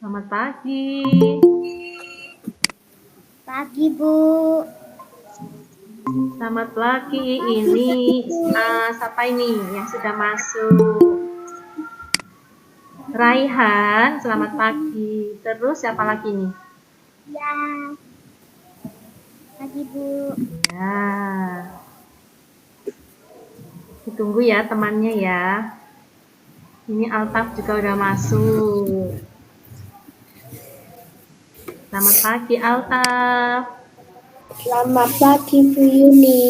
Selamat pagi. Pagi, Bu. Selamat pagi. Ini siapa ini yang sudah masuk? Raihan, selamat pagi. Terus siapa lagi nih? Ya. Pagi, Bu. Ya. Ditunggu ya temannya ya. Ini Altaf juga udah masuk. Selamat pagi Altaf. Selamat pagi, Bu Yuni.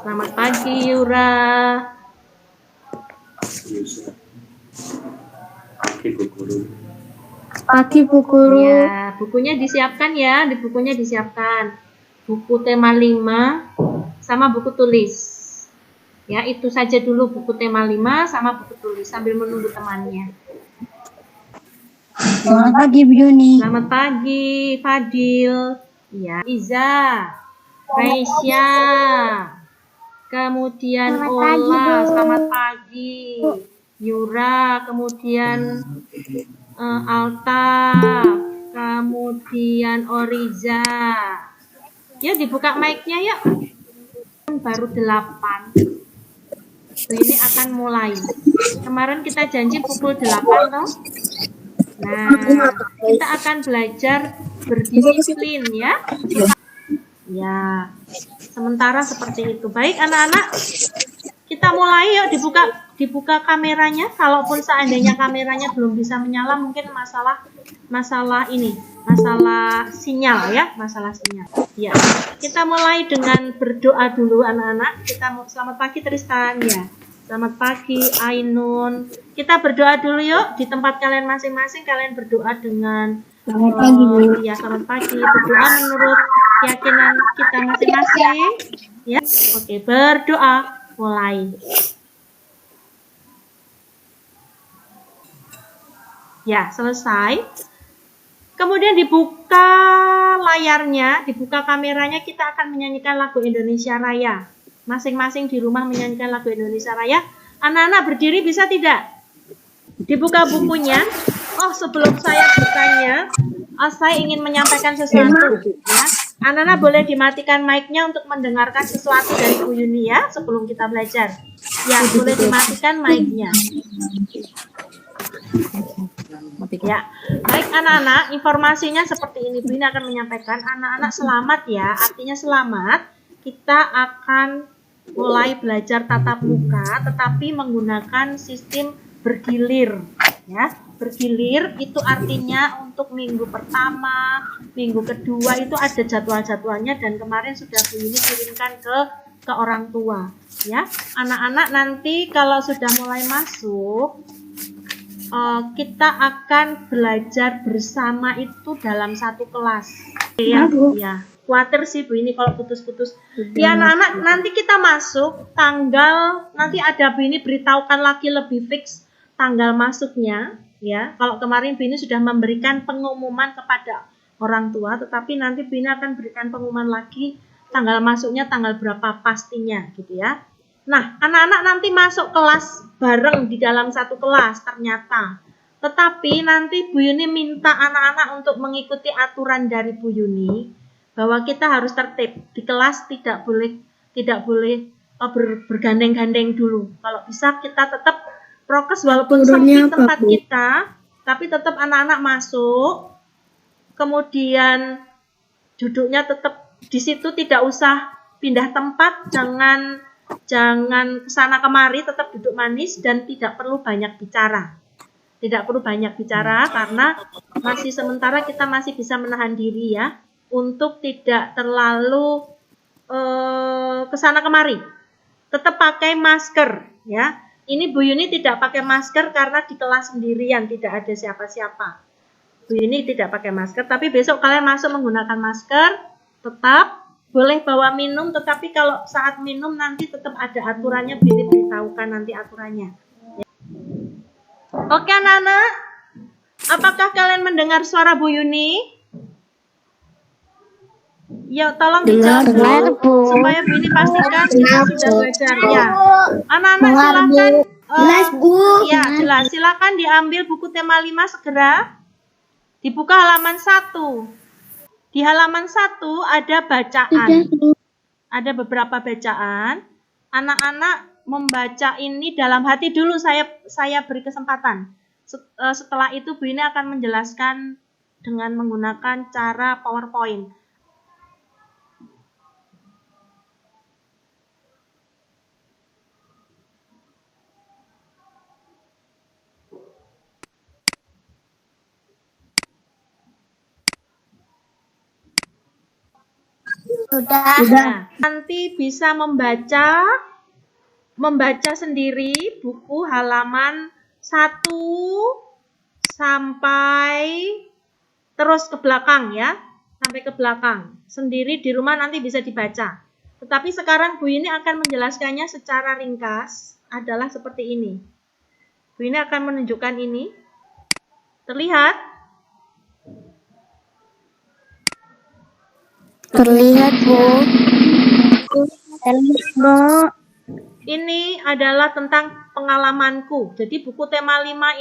Selamat pagi Yura. Pagi, Bu Guru. Ya, bukunya disiapkan ya, di bukunya disiapkan. Buku tema 5 sama buku tulis. Ya, itu saja dulu buku tema 5 sama buku tulis sambil menunggu temannya. Selamat pagi, Bu Yuni. Selamat pagi, Fadil. Ya, Iza, Reisya. Kemudian Selamat pagi, Ola, Bu. selamat pagi. Yura, kemudian Alta, kemudian Oriza. Yuk dibuka mic-nya yuk. Baru 8. Ini akan mulai. Kemarin kita janji pukul 8 toh. Nah, kita akan belajar berdisiplin ya. Ya. Sementara seperti itu. Baik anak-anak, kita mulai yuk, dibuka kameranya. Kalaupun seandainya kameranya belum bisa menyala, mungkin masalah sinyal ya, masalah sinyal. Ya, kita mulai dengan berdoa dulu anak-anak. Selamat pagi Tristan ya. Selamat pagi Ainun. Kita berdoa dulu yuk di tempat kalian masing-masing. Kalian berdoa dengan Selamat pagi, Bu. ya, selamat pagi. Berdoa menurut keyakinan kita masing-masing. Ya, oke, berdoa. Mulai. Ya, selesai. Kemudian dibuka layarnya, dibuka kameranya, kita akan menyanyikan lagu Indonesia Raya. Masing-masing di rumah menyanyikan lagu Indonesia Raya. Anak-anak berdiri bisa tidak? Dibuka bukunya. Oh, sebelum saya bertanya, saya ingin menyampaikan sesuatu. Ya. Anak-anak boleh dimatikan mic-nya untuk mendengarkan sesuatu dari Bu Yuni ya, sebelum kita belajar. Ya, boleh dimatikan mic-nya. Ya, baik anak-anak, informasinya seperti ini. Bu Yuni akan menyampaikan, anak-anak selamat ya, artinya selamat. Kita akan mulai belajar tatap muka, tetapi menggunakan sistem bergilir. Ya, bergilir itu artinya untuk minggu pertama, minggu kedua itu ada jadwal-jadwalnya dan kemarin sudah Bu Yuni kirimkan ke orang tua. Ya, anak-anak nanti kalau sudah mulai masuk, kita akan belajar bersama itu dalam satu kelas. Ya, khawatir sih Bu ini kalau putus-putus. Ya anak-anak, nanti kita masuk tanggal, nanti ada Bu ini beritahukan lagi lebih fix tanggal masuknya. Ya, kalau kemarin Bu ini sudah memberikan pengumuman kepada orang tua, tetapi nanti Bu ini akan berikan pengumuman lagi tanggal masuknya tanggal berapa pastinya, gitu ya. Nah, anak-anak nanti masuk kelas bareng di dalam satu kelas ternyata. Tetapi nanti Bu Yuni minta anak-anak untuk mengikuti aturan dari Bu Yuni bahwa kita harus tertib. Di kelas tidak boleh bergandeng-gandeng dulu. Kalau bisa kita tetap prokes walaupun sempit tempat kita, tapi tetap anak-anak masuk. Kemudian duduknya tetap di situ, tidak usah pindah tempat, jangan kesana kemari, tetap duduk manis dan tidak perlu banyak bicara. Tidak perlu banyak bicara karena masih sementara kita masih bisa menahan diri ya untuk tidak terlalu kesana kemari. Tetap pakai masker ya. Ini Bu Yuni tidak pakai masker karena di kelas sendirian, tidak ada siapa-siapa. Bu Yuni tidak pakai masker, tapi besok kalian masuk menggunakan masker, tetap boleh bawa minum, tetapi kalau saat minum nanti tetap ada aturannya, Bu Yuni beritahukan nanti aturannya. Ya. Oke anak-anak, apakah kalian mendengar suara Bu Yuni? Ya, tolong Dengar, dijawab Bu. supaya Bu ini pastikan kita sudah belajar ya. Anak-anak Dengar, silakan. Jelas, Bu. Ya, jelas. Silakan diambil buku tema 5 segera. Dibuka halaman 1. Di halaman 1 ada bacaan. Ada beberapa bacaan. Anak-anak membaca ini dalam hati dulu, saya beri kesempatan. Setelah itu Bu ini akan menjelaskan dengan menggunakan cara PowerPoint. Sudah. Nah, nanti bisa membaca sendiri buku halaman 1 sampai terus ke belakang ya. Sampai ke belakang. Sendiri di rumah nanti bisa dibaca. Tetapi sekarang Bu ini akan menjelaskannya secara ringkas adalah seperti ini. Bu ini akan menunjukkan ini. Terlihat? Terlihat, Bu. Terlihat, Bu. Ini adalah tentang pengalamanku. Jadi buku tema 5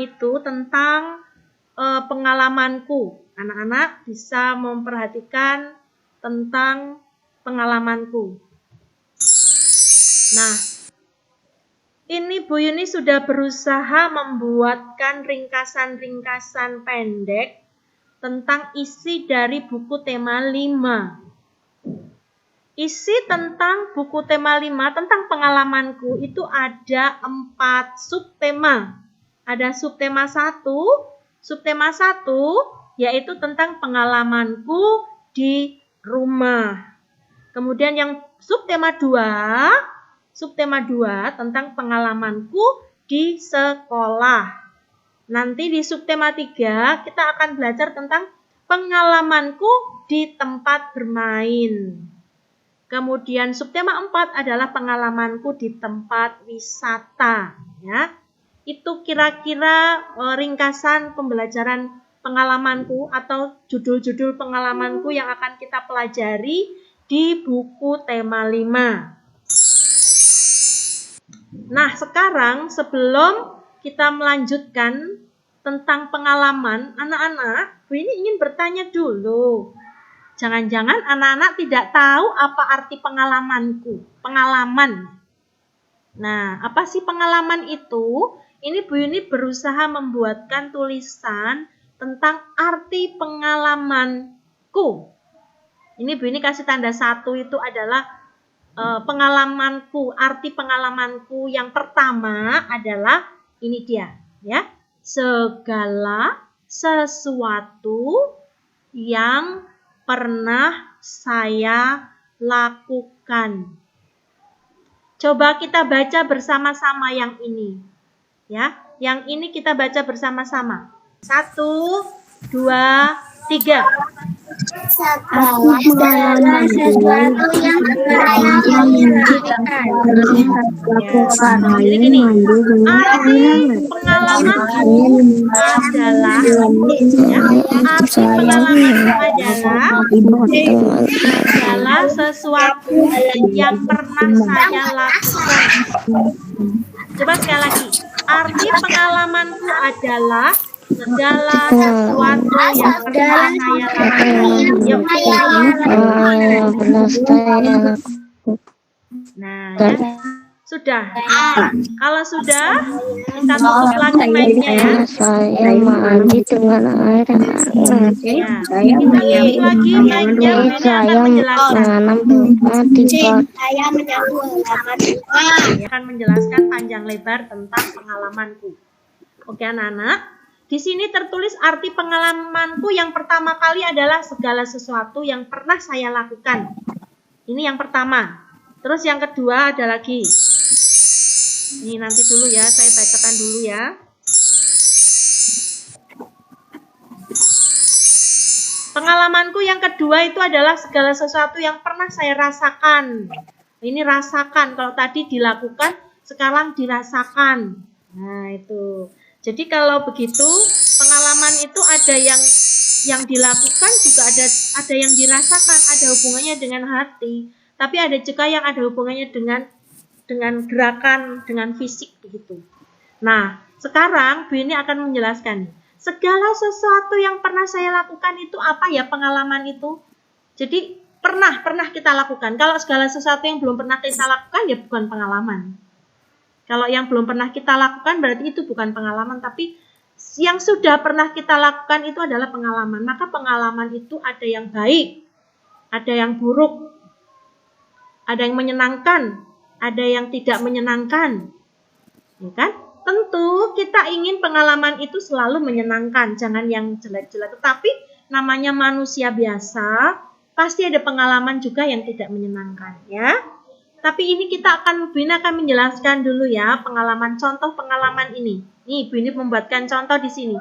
itu tentang pengalamanku. Anak-anak bisa memperhatikan tentang pengalamanku. Nah, ini Bu Yuni sudah berusaha membuatkan ringkasan-ringkasan pendek tentang isi dari buku tema 5. Isi tentang buku tema 5 tentang pengalamanku itu ada 4 subtema. Ada subtema 1 yaitu tentang pengalamanku di rumah. Kemudian yang subtema 2 tentang pengalamanku di sekolah. Nanti di subtema 3 kita akan belajar tentang pengalamanku di tempat bermain. Kemudian subtema 4 adalah pengalamanku di tempat wisata. Ya. Itu kira-kira ringkasan pembelajaran pengalamanku atau judul-judul pengalamanku yang akan kita pelajari di buku tema 5. Nah, sekarang sebelum kita melanjutkan tentang pengalaman, anak-anak, Bu ini ingin bertanya dulu. Jangan-jangan anak-anak tidak tahu apa arti pengalamanku, pengalaman. Nah, apa sih pengalaman itu? Ini Bu Yuni berusaha membuatkan tulisan tentang arti pengalamanku. Ini Bu Yuni kasih tanda 1 itu adalah pengalamanku. Arti pengalamanku yang pertama adalah ini dia, ya. Segala sesuatu yang pernah saya lakukan. Coba kita baca bersama-sama yang ini. Ya, yang ini kita baca bersama-sama. 1, 2, 3. Segala sesuatu yang pernah Jadi gini, arti pengalamanku adalah segala sesuatu yang pernah saya lakukan. Coba sekali lagi. Arti pengalamanku adalah segala sesuatu yang pernah saya lakukan. Yuk. Nah, ya. Sudah. Kalau sudah, kita tutup lagi mic-nya ya. Saya mandi dengan air yang hangat. Ya. Kita tutup lagi mic-nya. Ini akan menjelaskan. Saya menyambung halaman 2. Akan menjelaskan panjang lebar tentang pengalamanku. Oke anak-anak. Di sini tertulis arti pengalamanku yang pertama kali adalah segala sesuatu yang pernah saya lakukan. Ini yang pertama. Terus yang kedua ada lagi. Ini nanti dulu ya, saya bacakan dulu ya. Pengalamanku yang kedua itu adalah segala sesuatu yang pernah saya rasakan. Ini rasakan, kalau tadi dilakukan, sekarang dirasakan. Nah itu. Jadi kalau begitu, pengalaman itu ada yang yang dilakukan juga ada yang dirasakan, ada hubungannya dengan hati, tapi ada juga yang ada hubungannya dengan gerakan, dengan fisik begitu. Nah, sekarang Bu ini akan menjelaskan segala sesuatu yang pernah saya lakukan itu apa ya pengalaman itu. Jadi pernah kita lakukan. Kalau segala sesuatu yang belum pernah kita lakukan ya bukan pengalaman. Kalau yang belum pernah kita lakukan berarti itu bukan pengalaman, tapi yang sudah pernah kita lakukan itu adalah pengalaman. Maka pengalaman itu ada yang baik, ada yang buruk, ada yang menyenangkan, ada yang tidak menyenangkan. Ya kan? Tentu kita ingin pengalaman itu selalu menyenangkan, jangan yang jelek-jelek. Tetapi namanya manusia biasa, pasti ada pengalaman juga yang tidak menyenangkan, ya. Tapi ini Bu ini akan menjelaskan dulu ya contoh pengalaman ini. Nih, Bu ini membuatkan contoh di sini.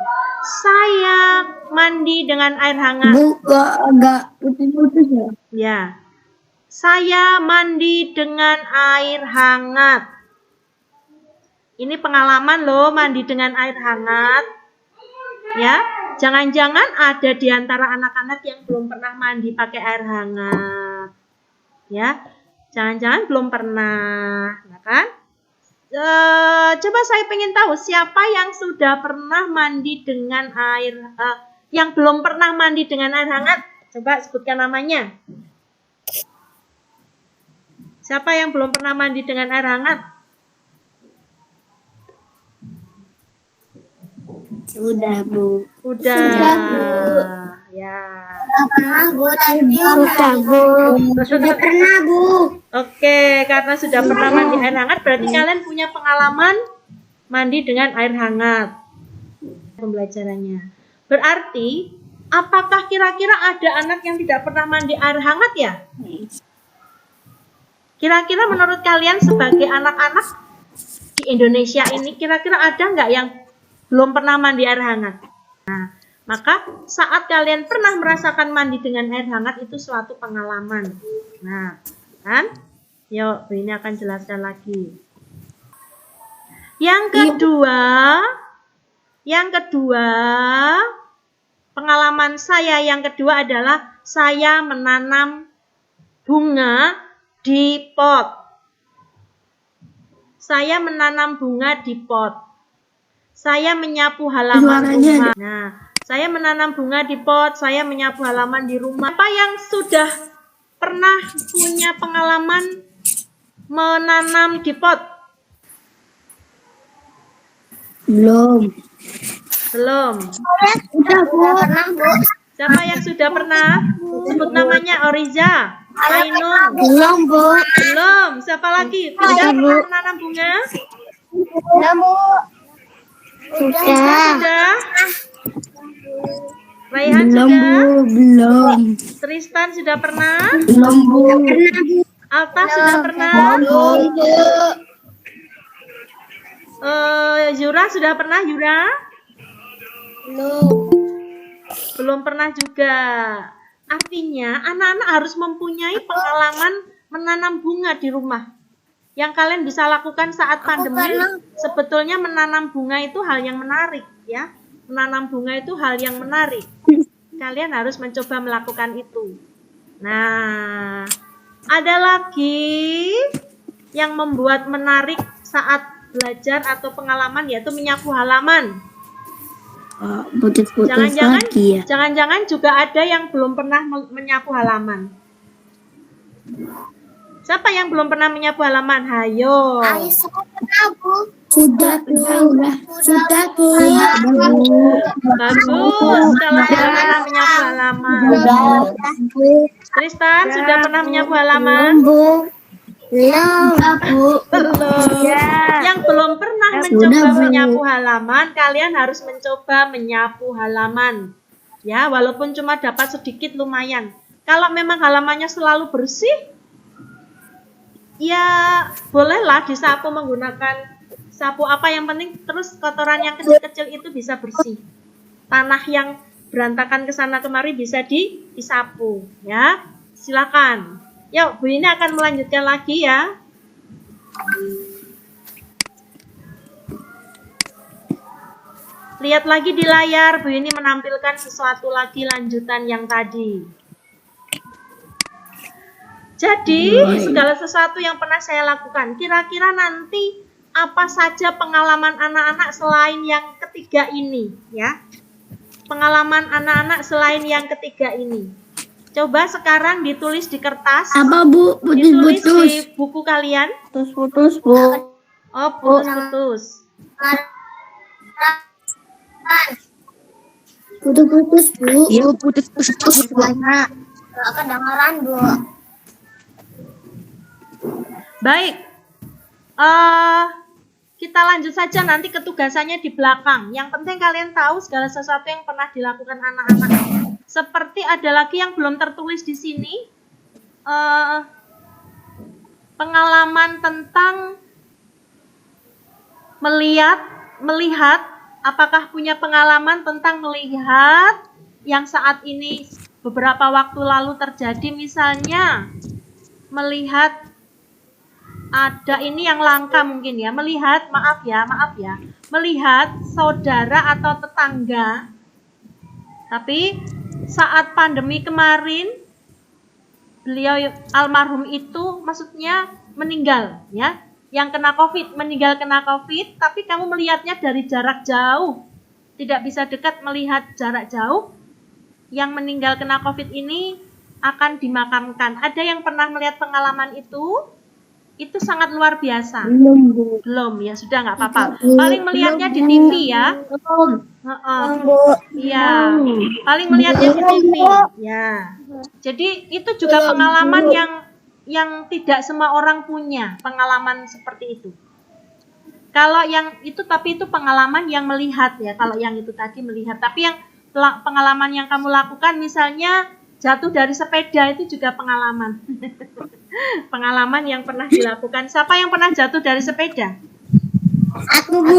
Saya mandi dengan air hangat. Agak putus-putus ya. Ya. Saya mandi dengan air hangat. Ini pengalaman loh, mandi dengan air hangat. Ya, jangan-jangan ada di antara anak-anak yang belum pernah mandi pakai air hangat. Ya, jangan-jangan belum pernah, ya kan? Coba saya pengen tahu siapa yang sudah pernah mandi dengan air, yang belum pernah mandi dengan air hangat. Coba sebutkan namanya. Siapa yang belum pernah mandi dengan air hangat? Sudah, Bu. Sudah, Bu. Ya. Sudah, Bu. Sudah pernah, Bu. Oke, karena sudah pernah mandi air hangat, berarti kalian punya pengalaman mandi dengan air hangat. Pembelajarannya. Berarti, apakah kira-kira ada anak yang tidak pernah mandi air hangat ya? Kira-kira menurut kalian sebagai anak-anak di Indonesia ini, kira-kira ada nggak yang belum pernah mandi air hangat? Nah, maka saat kalian pernah merasakan mandi dengan air hangat itu suatu pengalaman. Nah, kan? Yuk, Bu ini akan jelaskan lagi. Yang kedua, pengalaman saya yang kedua adalah saya menanam bunga di pot. Saya menanam bunga di pot. Saya menyapu halaman rumah. Nah, saya menanam bunga di pot, saya menyapu halaman di rumah. Apa yang sudah pernah punya pengalaman menanam di pot? Belum. Sudah, Bu. Siapa yang sudah pernah? Sebut namanya. Oriza, Ainun. Belum, Bu. Belum. Siapa lagi? Sudah pernah menanam bunga? Sudah, Bu. Sudah. Raihan Belum, sudah. Bu. Belum. Tristan sudah pernah. Belum, Bu. Alta sudah pernah. Belum, Bu. Yura sudah pernah. Yura? Belum pernah juga. Artinya anak-anak harus mempunyai pengalaman menanam bunga di rumah. Yang kalian bisa lakukan saat pandemi, sebetulnya menanam bunga itu hal yang menarik, ya. Menanam bunga itu hal yang menarik. Kalian harus mencoba melakukan itu. Nah, ada lagi yang membuat menarik saat belajar atau pengalaman, yaitu menyapu halaman. Putus-putus lagi ya. Jangan-jangan juga ada yang belum pernah menyapu halaman. Siapa yang belum pernah menyapu halaman? Hayo. Saya pernah, Bu. Sudah, Bu. Bagus. Kalau sudah pernah menyapu halaman. Tristan sudah pernah menyapu halaman? Bu. Belum. Yang belum pernah mencoba menyapu halaman, kalian harus mencoba menyapu halaman. Ya, walaupun cuma dapat sedikit lumayan. Kalau memang halamannya selalu bersih, ya bolehlah disapu menggunakan sapu apa, yang penting terus kotoran yang kecil-kecil itu bisa bersih. Tanah yang berantakan ke sana kemari bisa disapu, ya. Silakan. Yuk, Bu ini akan melanjutkan lagi ya. Lihat lagi di layar, Bu Yuni menampilkan sesuatu lagi lanjutan yang tadi. Jadi, segala sesuatu yang pernah saya lakukan, kira-kira nanti apa saja pengalaman anak-anak selain yang ketiga ini, ya? Pengalaman anak-anak selain yang ketiga ini. Coba sekarang ditulis di kertas. Apa Bu? Ditulis Putus-putus. di buku kalian. Putus-putus Bu. Oh, putus-putus. Putus-putus Bu. Iya putus-putus Bu. Nggak kedengeran, Bu. Baik. Kita lanjut saja nanti ketugasannya di belakang. Yang penting kalian tahu segala sesuatu yang pernah dilakukan anak-anak. Seperti ada lagi yang belum tertulis di sini. Pengalaman tentang melihat, apakah punya pengalaman tentang melihat yang saat ini beberapa waktu lalu terjadi, misalnya melihat ada ini yang langka mungkin ya, melihat, maaf ya, melihat saudara atau tetangga, tapi saat pandemi kemarin beliau almarhum itu maksudnya meninggal ya, yang kena COVID, meninggal kena COVID, tapi kamu melihatnya dari jarak jauh, tidak bisa dekat melihat jarak jauh. Yang meninggal kena COVID ini akan dimakamkan. Ada yang pernah melihat pengalaman itu? Itu sangat luar biasa. Belum Bu. Belum ya, sudah nggak apa-apa. Paling melihatnya di TV ya. Iya, paling melihatnya di TV. Ya. Jadi itu juga pengalaman yang tidak semua orang punya, pengalaman seperti itu. Kalau yang itu, tapi itu pengalaman yang melihat ya. Kalau yang itu tadi melihat, tapi yang pengalaman yang kamu lakukan misalnya jatuh dari sepeda, itu juga pengalaman. Pengalaman yang pernah dilakukan. Siapa yang pernah jatuh dari sepeda? Aku Bu.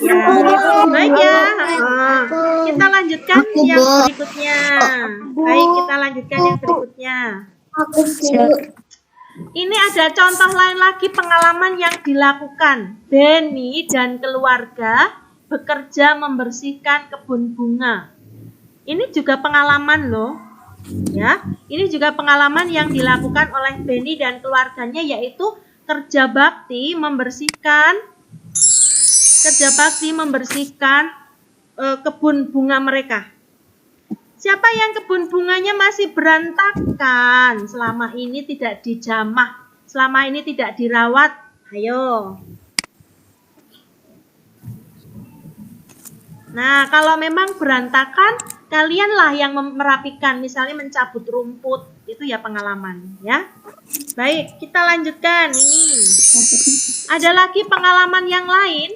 Ya, baik ya. Kita lanjutkan yang berikutnya. Baik, kita lanjutkan yang berikutnya. Aku Bu. Ini ada contoh lain lagi pengalaman yang dilakukan. Benny dan keluarga bekerja membersihkan kebun bunga. Ini juga pengalaman loh. Ya, ini juga pengalaman yang dilakukan oleh Benny dan keluarganya, yaitu kerja bakti membersihkan kebun bunga mereka. Siapa yang kebun bunganya masih berantakan, selama ini tidak dijamah, selama ini tidak dirawat? Ayo. Nah, kalau memang berantakan, kalianlah yang merapikan, misalnya mencabut rumput, itu ya pengalaman, ya. Baik, kita lanjutkan ini. Ada lagi pengalaman yang lain,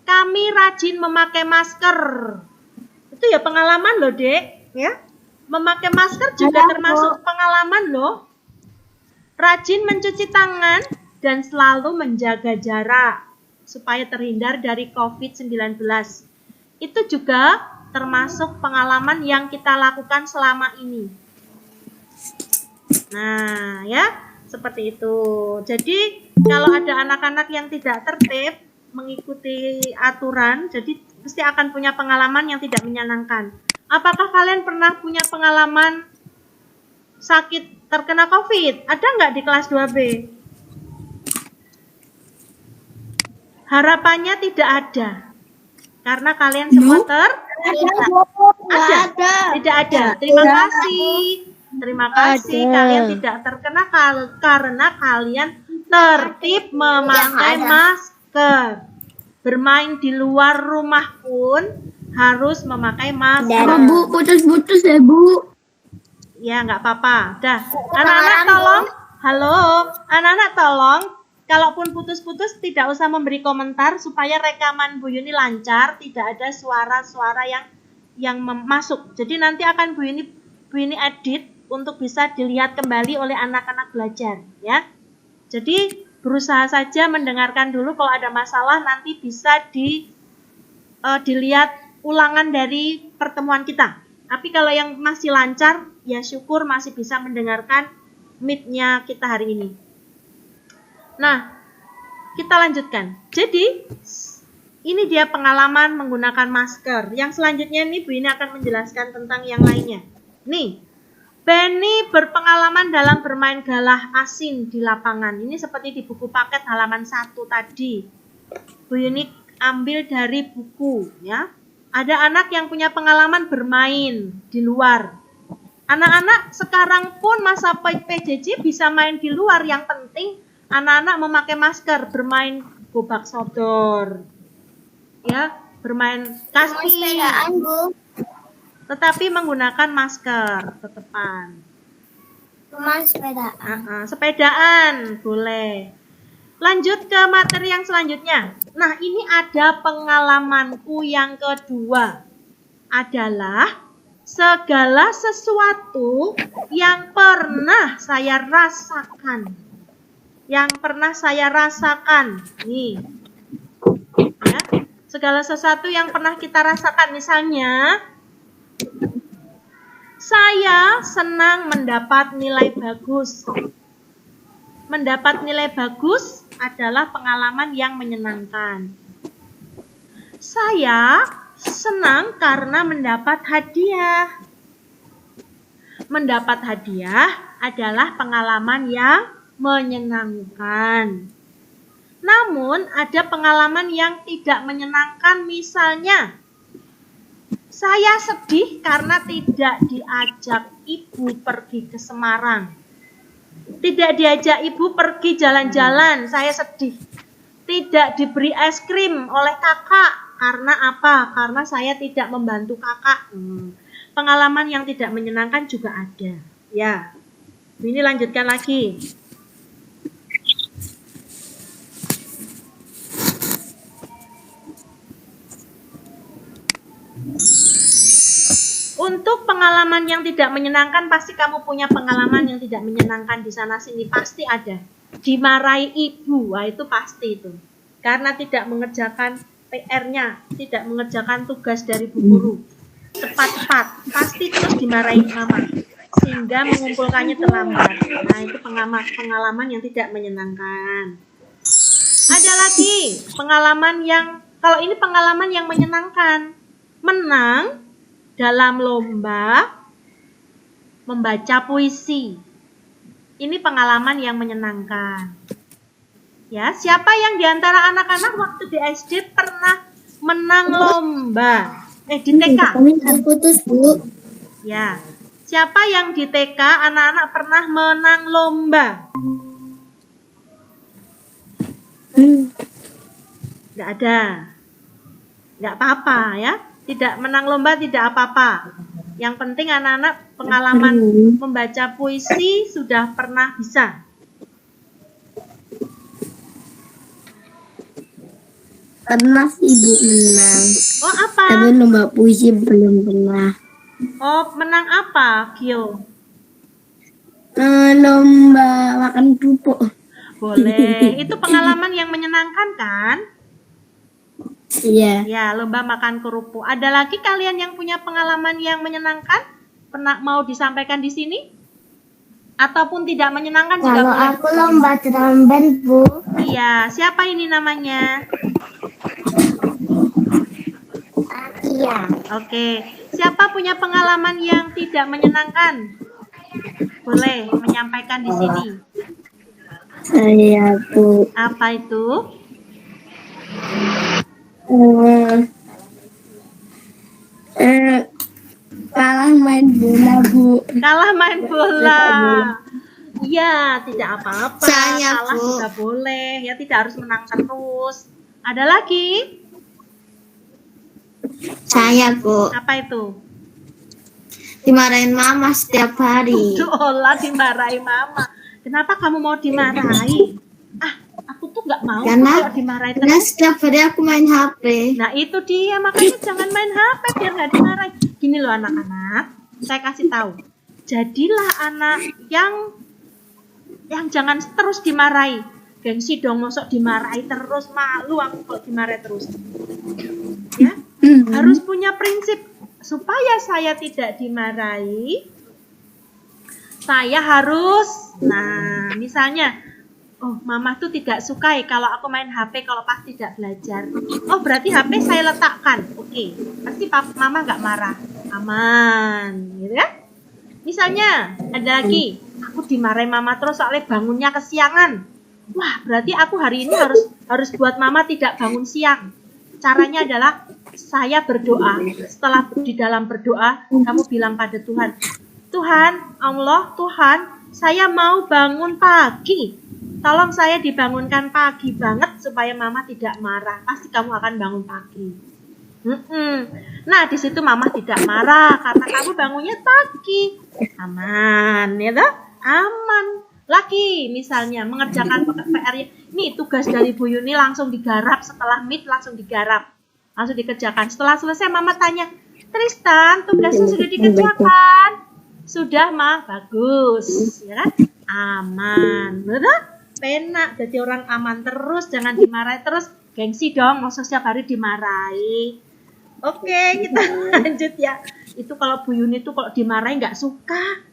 kami rajin memakai masker. Itu ya pengalaman loh, Dek, ya. Memakai masker juga termasuk pengalaman loh. Rajin mencuci tangan dan selalu menjaga jarak supaya terhindar dari COVID-19. Itu juga termasuk pengalaman yang kita lakukan selama ini. Nah, ya, seperti itu. Jadi, kalau ada anak-anak yang tidak tertib mengikuti aturan, jadi pasti akan punya pengalaman yang tidak menyenangkan. Apakah kalian pernah punya pengalaman sakit terkena COVID? Ada nggak di kelas 2B? Harapannya tidak ada. Karena kalian semua tidak ada. Terima kasih. Terima kasih kalian tidak terkena karena kalian tertib memakai masker. Bermain di luar rumah pun harus memakai masker. Bu, putus-putus ya Bu. Ya, nggak apa-apa. Dah, anak-anak tolong. Halo, anak-anak tolong. Kalaupun putus-putus tidak usah memberi komentar supaya rekaman Bu Yuni lancar, tidak ada suara-suara yang masuk. Jadi nanti akan Bu Yuni edit untuk bisa dilihat kembali oleh anak-anak belajar, ya. Jadi berusaha saja mendengarkan dulu, kalau ada masalah nanti bisa dilihat ulangan dari pertemuan kita. Tapi kalau yang masih lancar, ya syukur masih bisa mendengarkan meet-nya kita hari ini. Nah, kita lanjutkan. Jadi, Ini dia pengalaman menggunakan masker. Yang selanjutnya nih Bu ini akan menjelaskan tentang yang lainnya. Nih, Benny berpengalaman dalam bermain galah asin di lapangan. Ini seperti di buku paket halaman 1 tadi. Bu Yuni ambil dari buku ya. Ada anak yang punya pengalaman bermain di luar. Anak-anak sekarang pun masa PJJ bisa main di luar. Yang penting anak-anak memakai masker, bermain gobak sodor. Ya, bermain kasti. Sepedaan, Bu. Tetapi menggunakan masker tetepan. Cuma sepedaan. Sepedaan boleh. Lanjut ke materi yang selanjutnya. Nah, ini ada pengalamanku yang kedua. Adalah segala sesuatu yang pernah saya rasakan. Yang pernah saya rasakan. Nih. Ya, segala sesuatu yang pernah kita rasakan. Misalnya, saya senang mendapat nilai bagus. Mendapat nilai bagus adalah pengalaman yang menyenangkan. Saya senang karena mendapat hadiah. Mendapat hadiah adalah pengalaman yang menyenangkan. Namun ada pengalaman yang tidak menyenangkan, misalnya saya sedih karena tidak diajak ibu pergi ke Semarang. Tidak diajak ibu pergi jalan-jalan, saya sedih. Tidak diberi es krim oleh kakak, karena apa? Karena saya tidak membantu kakak. Pengalaman yang tidak menyenangkan juga ada. Ya, ini lanjutkan lagi. Untuk pengalaman yang tidak menyenangkan, pasti kamu punya pengalaman yang tidak menyenangkan di sana sini, pasti ada. Dimarahi ibu, wah itu pasti itu. Karena tidak mengerjakan PR-nya, tidak mengerjakan tugas dari bu guru cepat-cepat, pasti terus dimarahi mama sehingga mengumpulkannya terlambat. Nah, itu pengalaman yang tidak menyenangkan. Ada lagi pengalaman yang, kalau ini pengalaman yang menyenangkan, menang dalam lomba membaca puisi. Ini pengalaman yang menyenangkan. Ya, siapa yang diantara anak-anak waktu di SD pernah menang lomba? Di TK. Putus, Bu. Ya, siapa yang di TK anak-anak pernah menang lomba? Nggak ada. Nggak apa-apa ya. Tidak menang lomba tidak apa-apa. Yang penting anak-anak pengalaman membaca puisi sudah pernah bisa. Pernah sih Ibu menang. Oh, apa? Tapi lomba puisi belum pernah. Oh, menang apa, Gio? Lomba makan kerupuk. Boleh. Itu pengalaman yang menyenangkan kan? Iya. Ya, lomba makan kerupuk. Ada lagi kalian yang punya pengalaman yang menyenangkan? Pernah mau disampaikan di sini? Ataupun tidak menyenangkan juga Kalau boleh. aku lomba drum band, Bu. Iya, siapa ini namanya? Iya. Oke, siapa punya pengalaman yang tidak menyenangkan? Boleh menyampaikan di sini. Saya Bu. Apa itu? Kalah main bola Bu. Kalah main bola. Iya, tidak apa-apa. Saya, Kalah Bu. juga boleh. Ya, tidak harus menang terus. Ada lagi? Saya, Bu. Apa itu? Dimarahin mama setiap hari. Olah dimarahi mama. Kenapa kamu mau dimarahi? Aku tuh nggak mau kalau dimarahi Karena terus. setiap hari aku main HP. Nah itu dia, makanya jangan main HP biar nggak dimarahi. Gini loh anak-anak, saya kasih tahu. Jadilah anak yang jangan terus dimarahi. Gengsi dong, mosok dimarahi terus, malu aku kalau dimarahi terus. Ya, harus punya prinsip supaya saya tidak dimarahi. Saya harus, nah misalnya Oh, mama tuh tidak suka kalau aku main HP kalau pas tidak belajar. Oh, berarti HP saya letakkan. Oke, pasti mama nggak marah. Aman, gitu kan? Misalnya, ada lagi. Aku dimarahin mama terus soalnya bangunnya kesiangan. Wah, berarti aku hari ini harus buat mama tidak bangun siang. Caranya adalah saya berdoa. Setelah di dalam berdoa, kamu bilang pada Tuhan, Tuhan, Allah, Tuhan, saya mau bangun pagi. Tolong saya dibangunkan pagi banget supaya mama tidak marah. Pasti kamu akan bangun pagi. Nah, di situ mama tidak marah karena kamu bangunnya pagi. Aman, ya toh? Aman. Lagi misalnya mengerjakan PR-nya. Nih tugas dari Bu Yuni langsung digarap setelah meet langsung digarap. Langsung dikerjakan. Setelah selesai mama tanya, Tristan, tugasnya sudah dikerjakan? Sudah, Ma. Bagus. Ya kan? Aman. Betul? Penak, jadi orang aman terus, jangan dimarahi terus. Gengsi dong, maksud setiap hari dimarahi. Oke, kita lanjut ya. Itu kalau Bu Yuni tuh kalau dimarahi nggak suka.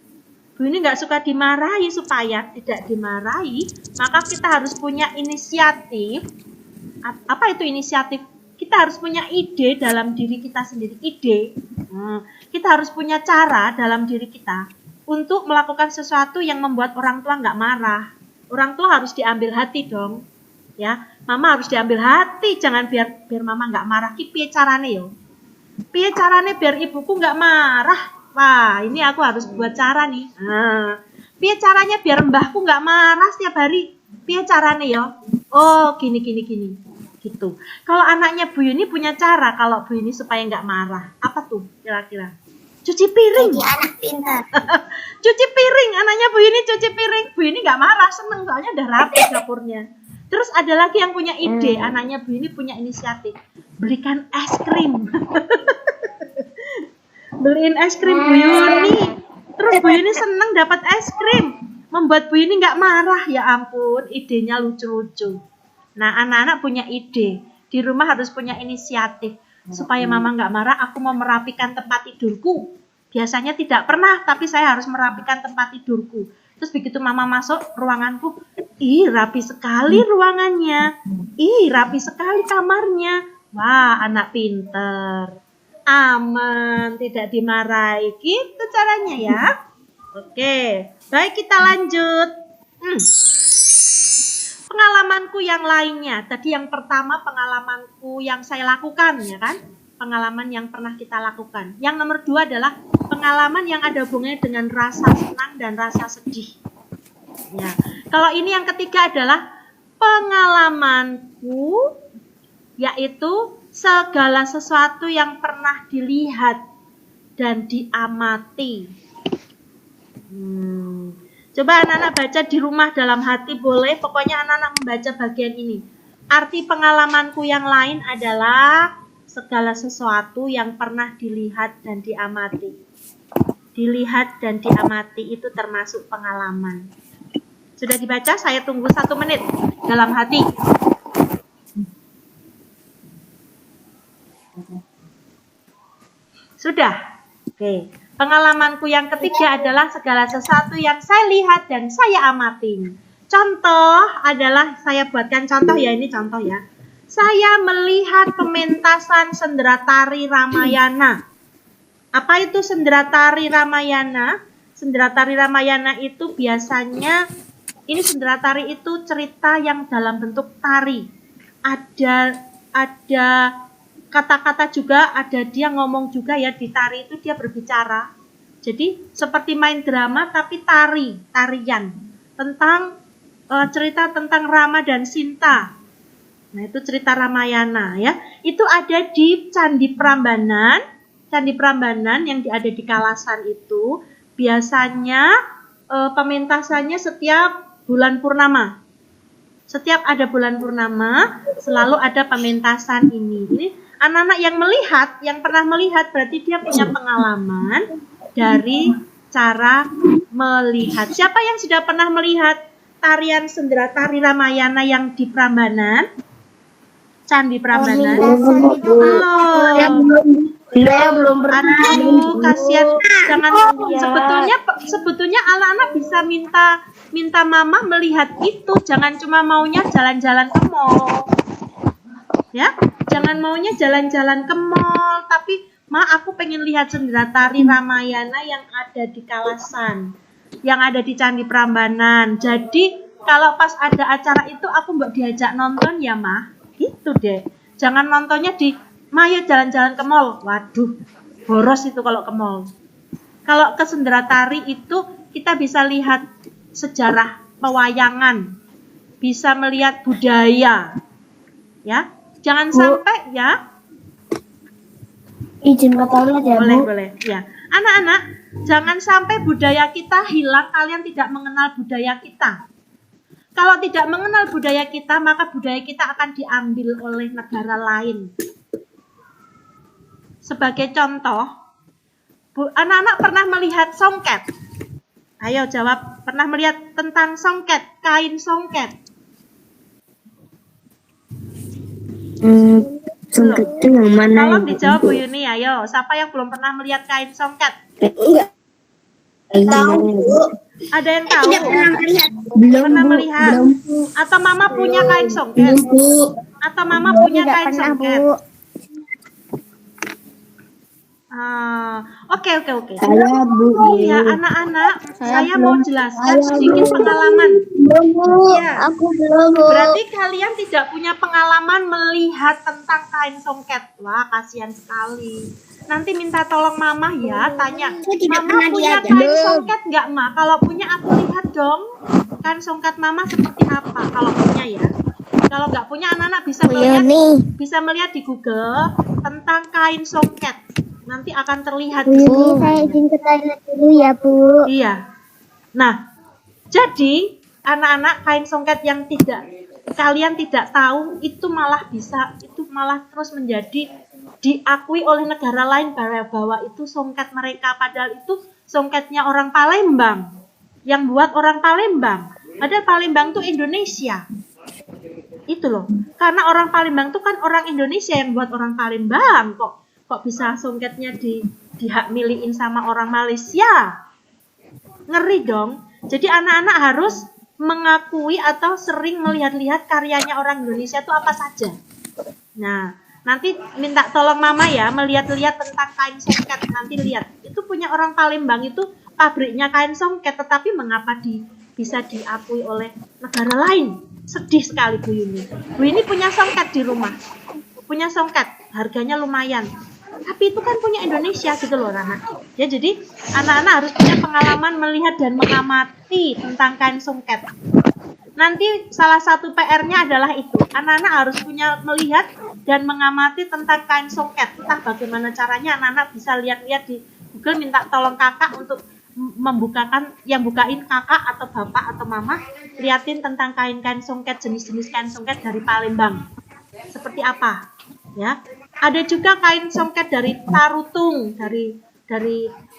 Bu Yuni nggak suka dimarahi. Supaya tidak dimarahi, maka kita harus punya inisiatif. Apa itu inisiatif? Kita harus punya ide dalam diri kita sendiri. Ide. Kita harus punya cara dalam diri kita untuk melakukan sesuatu yang membuat orang tua nggak marah. Orang tua harus diambil hati dong, ya. Mama harus diambil hati, jangan biar mama nggak marah. Piye carane yo? Piye carane biar ibuku nggak marah? Wah, ini aku harus buat cara nih. Piye caranya biar mbahku nggak marah setiap hari? Piye carane yo? Oh, gini. Gitu. Kalau anaknya Bu Yuni punya cara kalau Bu Yuni supaya nggak marah. Apa tuh kira-kira? Cuci piring. Jadi anak pintar. Cuci piring, anaknya Bu Yuni cuci piring. Bu Yuni nggak marah, seneng soalnya udah rapi dapurnya. Terus ada lagi yang punya ide, anaknya Bu Yuni punya inisiatif. Belikan es krim. Beliin es krim Bu Yuni. Terus Bu Yuni seneng dapat es krim. Membuat Bu Yuni nggak marah, ya ampun, idenya lucu-lucu. Nah, anak-anak punya ide. Di rumah harus punya inisiatif. Supaya mama nggak marah, aku mau merapikan tempat tidurku. Biasanya tidak pernah, tapi saya harus merapikan tempat tidurku. Terus begitu mama masuk ruanganku, ih rapi sekali ruangannya. Ih rapi sekali kamarnya. Wah, anak pinter. Aman, tidak dimarahi. Gitu caranya ya. Oke, baik kita lanjut. Pengalamanku yang lainnya. Tadi yang pertama pengalamanku yang saya lakukan, ya kan? Pengalaman yang pernah kita lakukan. Yang nomor 2 adalah pengalaman yang ada hubungannya dengan rasa senang dan rasa sedih. Ya. Kalau ini yang ketiga adalah pengalamanku, yaitu segala sesuatu yang pernah dilihat dan diamati. Coba anak-anak baca di rumah dalam hati boleh, pokoknya anak-anak membaca bagian ini. Arti pengalamanku yang lain adalah segala sesuatu yang pernah dilihat dan diamati. Dilihat dan diamati itu termasuk pengalaman. Sudah dibaca? Saya tunggu 1 menit dalam hati. Sudah? Oke. Pengalamanku yang ketiga adalah segala sesuatu yang saya lihat dan saya amati. Contoh adalah, saya buatkan contoh ya, ini contoh ya. Saya melihat pementasan sendera tari Ramayana. Apa itu sendera tari Ramayana? Sendera tari Ramayana itu biasanya, ini sendera tari itu cerita yang dalam bentuk tari. Ada kata-kata juga, ada dia ngomong juga ya, di tari itu dia berbicara. Jadi seperti main drama tapi tarian tentang cerita tentang Rama dan Sinta. Nah, itu cerita Ramayana ya. Itu ada di Candi Prambanan. Candi Prambanan yang ada di Kalasan itu biasanya pementasannya setiap bulan purnama. Setiap ada bulan purnama selalu ada pementasan ini. Ini anak-anak yang melihat, yang pernah melihat, berarti dia punya pengalaman dari cara melihat. Siapa yang sudah pernah melihat tarian sendera tari Ramayana yang di Prambanan? Candi Prambanan? Belum pernah. Aduh, kasihan. Jangan, sebetulnya anak-anak bisa minta minta mama melihat itu, jangan cuma maunya jalan-jalan ke mall. Ya, jangan maunya jalan-jalan ke mall, tapi Ma, aku pengen lihat sendera tari Ramayana yang ada di Kalasan, yang ada di Candi Prambanan. Jadi kalau pas ada acara itu aku mbak diajak nonton ya Ma, gitu deh. Jangan nontonnya di Ma ya jalan-jalan ke mall. Waduh, boros itu kalau ke mall. Kalau ke sendera tari itu kita bisa lihat sejarah pewayangan, bisa melihat budaya, ya. Jangan sampai ya. Izin ke toilet ya, Boleh, Bu. boleh. Ya, anak-anak, jangan sampai budaya kita hilang. Kalian tidak mengenal budaya kita. Kalau tidak mengenal budaya kita, maka budaya kita akan diambil oleh negara lain. Sebagai contoh, anak-anak pernah melihat songket? Ayo jawab, pernah melihat tentang songket, kain songket? Songket itu yang mana? Tolong dijawab Bu Yuni, ayo. Siapa yang belum pernah melihat kain songket? Enggak. Tahu, Bu. Ada yang tahu? Tidak pernah melihat. Belum, Pernah Bu. melihat? Belum. Atau mama punya kain songket? Belum, Bu. Atau mama punya Tidak kain pernah, songket? Bu. Oke. Saya, Bu. Iya, anak-anak, saya mau jelaskan sedikit pengalaman. Belum, Bu. Iya. Aku belum, Bu. Berarti kalian tidak punya pengalaman melihat tentang kain songket. Wah, kasihan sekali. Nanti minta tolong mama ya, tanya. Aku tidak Mama pernah punya lihat. kain Belum. songket nggak, Ma? Kalau punya aku lihat dong. Kain songket mama seperti apa? Kalau punya ya. Kalau nggak punya, anak-anak bisa melihat, di Google tentang kain songket. Nanti akan terlihat di situ. Saya izin ke toilet dulu ya, Bu. Iya. Nah, jadi anak-anak, kain songket yang kalian tidak tahu itu malah terus menjadi diakui oleh negara lain bahwa itu songket mereka, padahal itu songketnya orang Palembang. Yang buat orang Palembang. Padahal Palembang itu Indonesia. Itu loh. Karena orang Palembang itu kan orang Indonesia yang buat orang Palembang kok bisa songketnya dihak milikin sama orang Malaysia. Ngeri dong. Jadi anak-anak harus mengakui atau sering melihat-lihat karyanya orang Indonesia itu apa saja. Nah, nanti minta tolong mama ya melihat-lihat tentang kain songket. Nanti lihat, itu punya orang Palembang, itu pabriknya kain songket, tetapi mengapa bisa diakui oleh negara lain? Sedih sekali Bu Yuni. Bu Yuni punya songket di rumah. Punya songket, harganya lumayan. Tapi itu kan punya Indonesia gitu loh anak. Ya, jadi anak-anak harus punya pengalaman melihat dan mengamati tentang kain songket. Nanti salah satu PR-nya adalah itu. Anak-anak harus punya melihat dan mengamati tentang kain songket. Entah bagaimana caranya, anak-anak bisa lihat-lihat di Google, minta tolong kakak untuk bukain kakak atau bapak atau mama, liatin tentang kain-kain songket, jenis-jenis kain songket dari Palembang. Seperti apa? Ya. Ada juga kain songket dari Tarutung, dari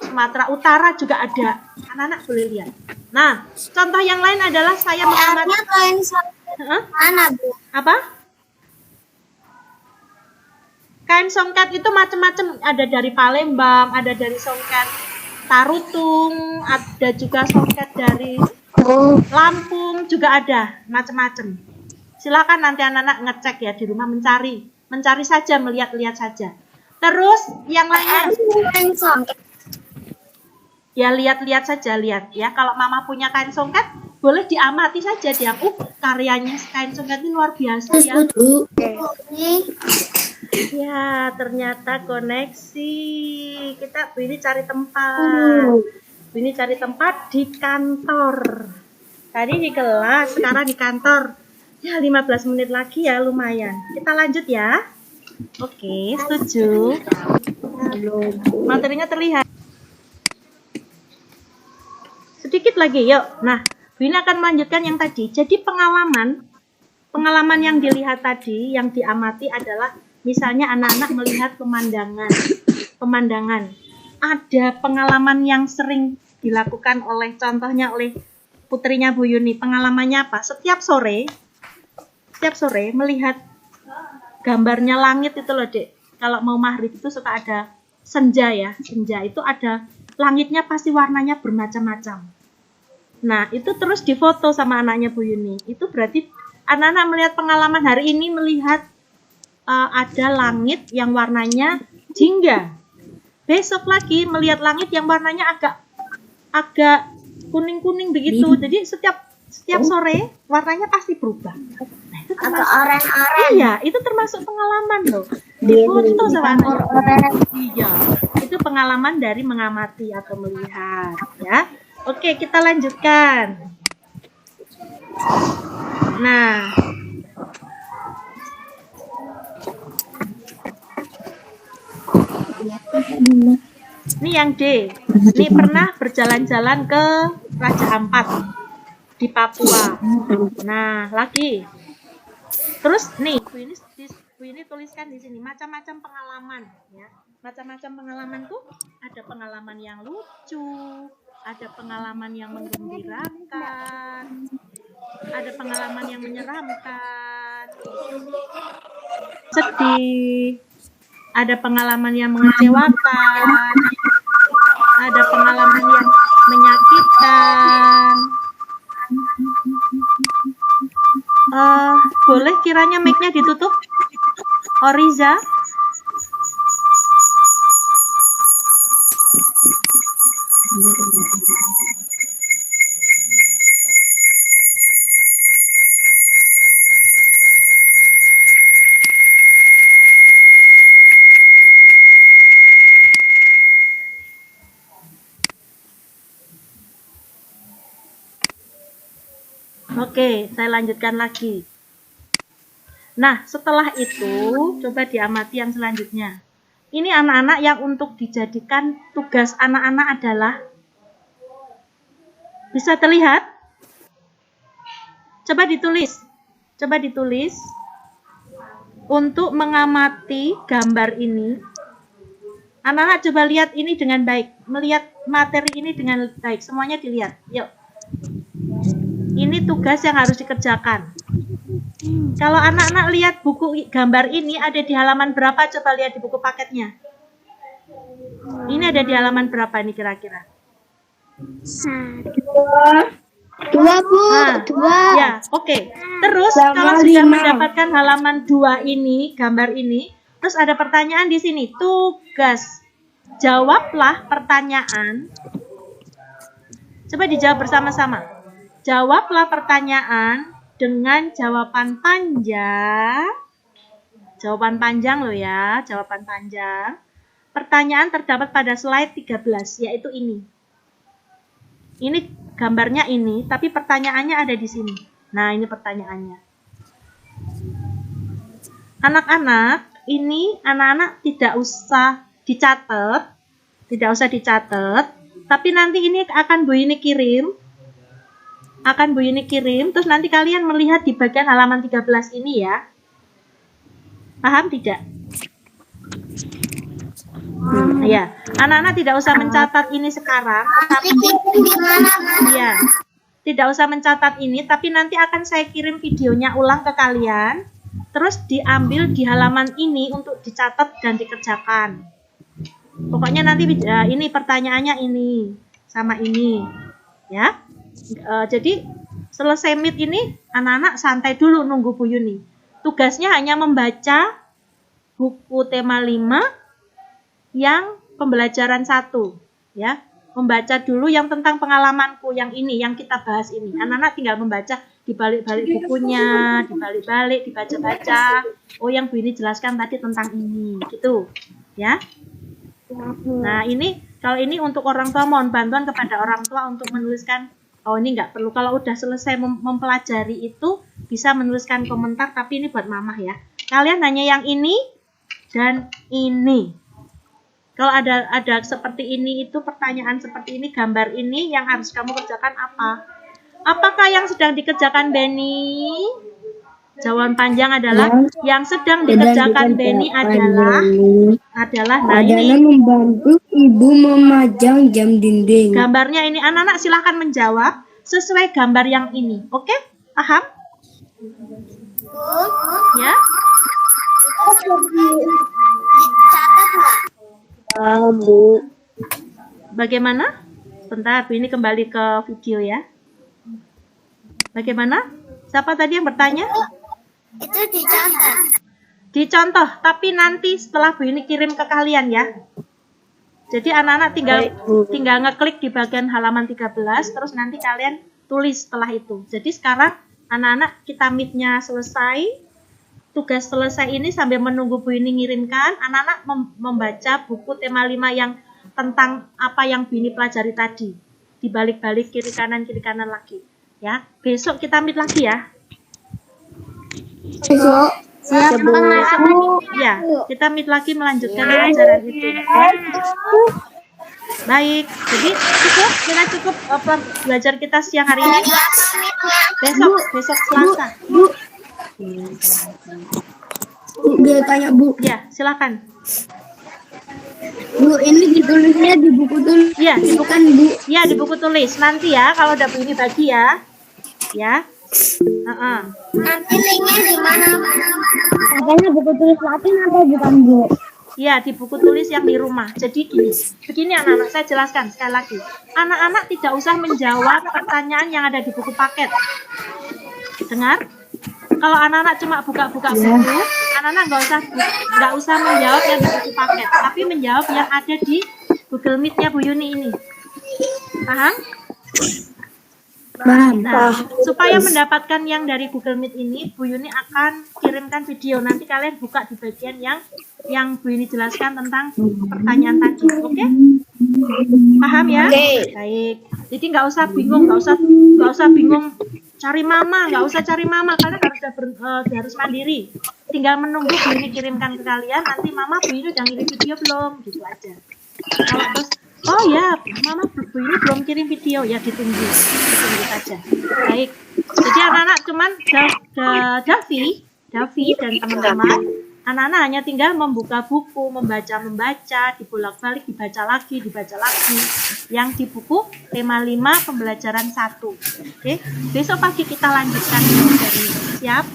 Sumatera Utara juga ada. Anak-anak boleh lihat. Nah, contoh yang lain adalah saya mengamati kain songket mana, Bu? apa? Kain songket itu macam-macam, ada dari Palembang, ada dari songket Tarutung, ada juga songket dari Lampung, juga ada macam-macam. Silakan nanti anak-anak ngecek ya di rumah, mencari saja, melihat-lihat saja. Terus yang lainnya Kain songket. ya lihat-lihat saja, lihat ya. Kalau mama punya kain songket, boleh diamati saja dia. Karyanya kain songket ini luar biasa ya. Ya, ternyata koneksi. Kita ini cari tempat. Ini cari tempat di kantor. Tadi di kelas, sekarang di kantor. Ya, 15 menit lagi ya, lumayan. Kita lanjut ya. Oke, setuju. Materinya terlihat. Sedikit lagi, yuk. Nah, Bu ini akan melanjutkan yang tadi. Jadi pengalaman yang dilihat tadi, yang diamati adalah misalnya anak-anak melihat pemandangan. Ada pengalaman yang sering dilakukan contohnya oleh putrinya Bu Yuni. Pengalamannya apa? Setiap sore melihat gambarnya langit itu loh, Dek. Kalau mau maghrib itu suka ada senja ya. Senja itu ada langitnya pasti warnanya bermacam-macam. Nah, itu terus difoto sama anaknya Bu Yuni. Itu berarti anak-anak melihat pengalaman hari ini melihat ada langit yang warnanya jingga. Besok lagi melihat langit yang warnanya agak kuning-kuning begitu. Jadi setiap sore warnanya pasti berubah. Nah, itu Atau termasuk, oren-oren. iya, itu termasuk pengalaman loh. Difoto sama anaknya. Iya, itu pengalaman dari mengamati atau melihat, ya. Oke, kita lanjutkan. Nah, ini yang D. Ini pernah berjalan-jalan ke Raja Ampat di Papua. Nah, lagi. Terus nih, Bu ini tuliskan di sini macam-macam pengalaman, ya. Macam-macam pengalaman tuh ada pengalaman yang lucu, ada pengalaman yang menggembirakan, ada pengalaman yang menyeramkan, sedih, ada pengalaman yang mengecewakan, ada pengalaman yang menyakitkan. Boleh kiranya mic-nya ditutup? Oriza? Oke, saya lanjutkan lagi. Nah, setelah itu, coba diamati yang selanjutnya. Ini anak-anak yang untuk dijadikan tugas anak-anak adalah, bisa terlihat? Coba ditulis. Untuk mengamati gambar ini, anak-anak coba lihat ini dengan baik. Melihat materi ini dengan baik. Semuanya dilihat. Yuk. Ini tugas yang harus dikerjakan. Kalau anak-anak lihat buku gambar ini ada di halaman berapa? Coba lihat di buku paketnya. Ini ada di halaman berapa nih kira-kira? 2 Bu, Nah, 2. ya, oke. Terus Sama kalau sudah 5. mendapatkan halaman 2 ini, gambar ini, terus ada pertanyaan di sini. Tugas. Jawablah pertanyaan. Coba dijawab bersama-sama. Jawablah pertanyaan dengan jawaban panjang. Jawaban panjang loh ya, jawaban panjang. Pertanyaan terdapat pada slide 13, yaitu ini. Ini gambarnya ini, tapi pertanyaannya ada di sini. Nah, ini pertanyaannya. Anak-anak, ini anak-anak tidak usah dicatat, tapi nanti ini akan Bu Yuni kirim. Terus nanti kalian melihat di bagian halaman 13 ini ya. Paham tidak? Ya, anak-anak tidak usah mencatat ini sekarang, tapi ya, tidak usah mencatat ini, tapi nanti akan saya kirim videonya ulang ke kalian, terus diambil di halaman ini untuk dicatat dan dikerjakan. Pokoknya nanti ini pertanyaannya ini sama ini, ya. Jadi selesai meet ini anak-anak santai dulu nunggu Bu Yuni. Tugasnya hanya membaca buku tema 5 yang pembelajaran 1, ya. Membaca dulu yang tentang pengalamanku yang ini, yang kita bahas ini. Anak-anak tinggal membaca dibalik-balik bukunya, dibalik-balik, dibaca-baca. Oh, yang Bu Yuni jelaskan tadi tentang ini, gitu, ya. Nah, ini kalau ini untuk orang tua, mohon bantuan kepada orang tua untuk menuliskan. Oh, ini nggak perlu. Kalau udah selesai mempelajari itu, bisa menuliskan komentar, tapi ini buat mamah ya. Kalian hanya yang ini dan ini. Kalau ada seperti ini, itu pertanyaan seperti ini, gambar ini, yang harus kamu kerjakan apa? Apakah yang sedang dikerjakan Benny? Jawaban panjang adalah yang sedang dikerjakan Benny adalah nah ini membantu ibu memajang jam dinding. gambarnya ini. Anak-anak silahkan menjawab sesuai gambar yang ini. Oke? Paham? Ya? Bu. Bagaimana? Sebentar, Bu, ini kembali ke video ya. Bagaimana? Siapa tadi yang bertanya? Itu dicatat. Dicontoh, tapi nanti setelah Bu ini kirim ke kalian ya. Jadi anak-anak tinggal ngeklik di bagian halaman 13, terus nanti kalian tulis setelah itu. Jadi sekarang anak-anak kita meet-nya selesai, tugas selesai ini sambil menunggu Bu ini ngirimkan, anak-anak membaca buku tema 5 yang tentang apa yang Bu ini pelajari tadi. Dibalik-balik kiri kanan lagi. Ya, besok kita meet lagi ya. Besok. Siap, Bu. Ya, kita meet lagi melanjutkan pelajaran itu. Ya. Baik, jadi cukup belajar kita siang hari ini. Besok Selasa. Bu, dia tanya, Bu. Ya, silakan. Bu, ini ditulisnya di buku tulis. Ya, di buku, Kan, Bu. ya, di buku tulis. Nanti ya, kalau udah Bu ini bagi ya. Ya. Nanti linknya di mana? Katanya buku tulis Latin atau bukan, Bu? Ya, di buku tulis yang di rumah. Jadi begini anak-anak, saya jelaskan sekali lagi. Anak-anak tidak usah menjawab pertanyaan yang ada di buku paket. Dengar? Kalau anak-anak cuma buka-buka buku, anak-anak nggak usah menjawab yang di buku paket, tapi menjawab yang ada di Google Meet-nya Bu Yuni ini. Paham? Nah, supaya mendapatkan yang dari Google Meet ini, Bu Yuni akan kirimkan video. Nanti kalian buka di bagian yang Bu Yuni jelaskan tentang pertanyaan tadi. Oke? Paham ya? Baik. Jadi nggak usah bingung, nggak usah bingung cari mama, kalian harus mandiri. Tinggal menunggu Bu Yuni kirimkan ke kalian. Nanti mama Bu Yuni udah ngirim video belum? Gitu aja. Kalau terus oh ya, Mama Bu ini belum kirim video, ya ditunggu saja. Baik, jadi anak-anak cuman Davi dan teman-teman, anak-anak hanya tinggal membuka buku, membaca, dibolak-balik, dibaca lagi, yang di buku tema 5 pembelajaran 1. Oke, besok pagi kita lanjutkan dari siap?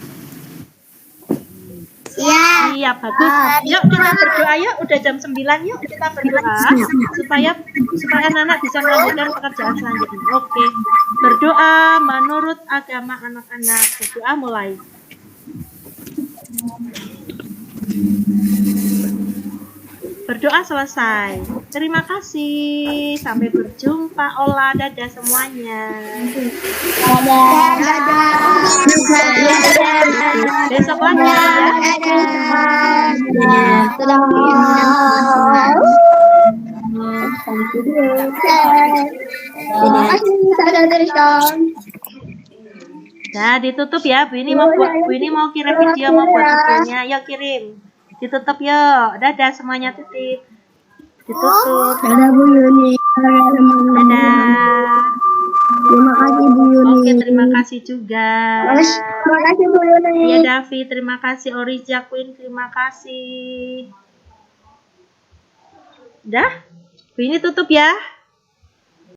Iya, bagus. Yuk kita berdoa yuk, udah jam 9 yuk kita berdoa supaya anak-anak bisa melanjutkan pekerjaan selanjutnya. Oke. Berdoa menurut agama anak-anak. Berdoa mulai. Berdoa selesai. Terima kasih. Sampai berjumpa. Ola, dadah semuanya. Besok lagi ya. Nah, ditutup ya. Bu ini mau kirim video, mau buat videonya. Yuk kirim. Ditutup yuk. Dadah semuanya, titip. Ditutup. Dadah, Bu Yuni. Dadah. Terima kasih, Bu Yuni. Oke, terima kasih juga. Terima kasih, Bu Yuni. Ya, Davi, terima kasih. Orija Queen, terima kasih. Dah? Bu ini tutup ya.